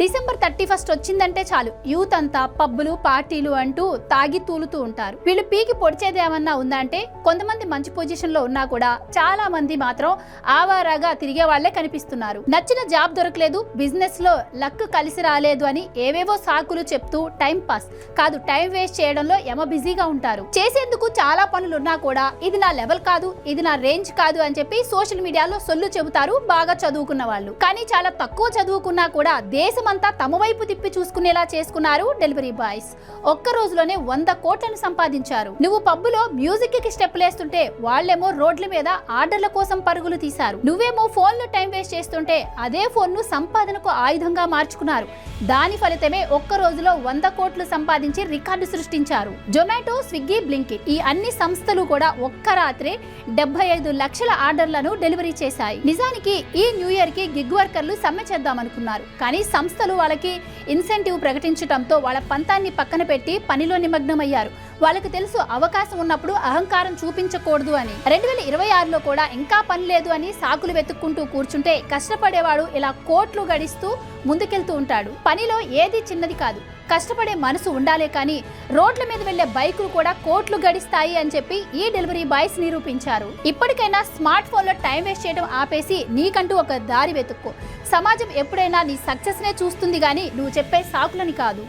December 31 వచ్చిందంటే చాలు youth అంతా పబ్బులు పార్టీలు అంటూ తాగి తూలుతూ ఉంటారు. వీళ్ళు పీకి పొడిచేది ఏమన్నా ఉందా అంటే కొంతమంది మంచి పొజిషన్ లో ఉన్నా కూడా చాలా మంది మాత్రం ఆవారాగా తిరిగే వాళ్లే కనిపిస్తున్నారు. నచ్చిన జాబ్ దొరకలేదు, బిజినెస్ లో లక్ కలిసి రాలేదు అని ఏవేవో సాకులు చెప్తూ టైం పాస్ కాదు టైం వేస్ట్ చేయడంలో ఎమ బిజీగా ఉంటారు. చేసేందుకు చాలా పనులు ఉన్నా కూడా ఇది నా లెవెల్ కాదు, ఇది నా రేంజ్ కాదు అని చెప్పి సోషల్ మీడియాలో సొల్లు చెబుతారు బాగా చదువుకున్న వాళ్ళు. కానీ చాలా తక్కువ చదువుకున్నా కూడా దేశమంతా తమ వైపు తిప్పి చూసుకునేలా చేసుకున్నారు డెలివరీ బాయ్స్. ఒక్క రోజులోనే 100 కోట్లను సంపాదించారు. నువ్వు పబ్బులో మ్యూజిక్ కి స్టెప్ లేస్తుంటే వాళ్ళేమో రోడ్ల మీద ఆర్డర్ల కోసం పరుగులు తీశారు. నువ్వేమో ఫోన్ లో టైం వేస్ట్ చేస్తుంటే అదే ఫోన్ ను సంపాదనకు ఆయుధంగా మార్చుకున్నారు. దాని ఫలితమే ఒక్క రోజులో 100 కోట్లు సంపాదించి రికార్డు సృష్టించారు. జొమాటో, స్విగ్గీ, బ్లింకిట్ ఈ అన్ని సంస్థలు కూడా ఒక్క రాత్రే 75 లక్షల ఆర్డర్లను డెలివరీ చేశాయి. నిజానికి ఈ న్యూ ఇయర్ కి గిగ్ వర్కర్లు సమ్మె చేద్దామనుకున్నారు. కానీ సంస్థలు వాళ్ళకి ఇన్సెంటివ్ ప్రకటించడంతో వాళ్ళ పంతాన్ని పక్కన పెట్టి పనిలో నిమగ్నమయ్యారు. వాళ్ళకి తెలుసు అవకాశం ఉన్నప్పుడు అహంకారం చూపించకూడదు అని. 2026లో కూడా ఇంకా పని లేదు అని సాకులు వెతుక్కుంటూ కూర్చుంటే కష్టపడేవాడు ఇలా కోట్లు గడిస్తూ ముందుకెళ్తూ ఉంటాడు. పనిలో ఏది చిన్నది కాదు, కష్టపడే మనసు ఉండాలే కానీ రోడ్ల మీద వెళ్లే బైకులు కూడా కోట్లు గడిస్తాయి అని చెప్పి ఈ డెలివరీ బాయ్స్ నిరూపించారు. ఇప్పటికైనా స్మార్ట్ ఫోన్ లో టైం వేస్ట్ చేయడం ఆపేసి నీకంటూ ఒక దారి వెతుక్కో. సమాజం ఎప్పుడైనా నీ సక్సెస్ నే చూస్తుంది గానీ నువ్వు చెప్పే సాకులని కాదు.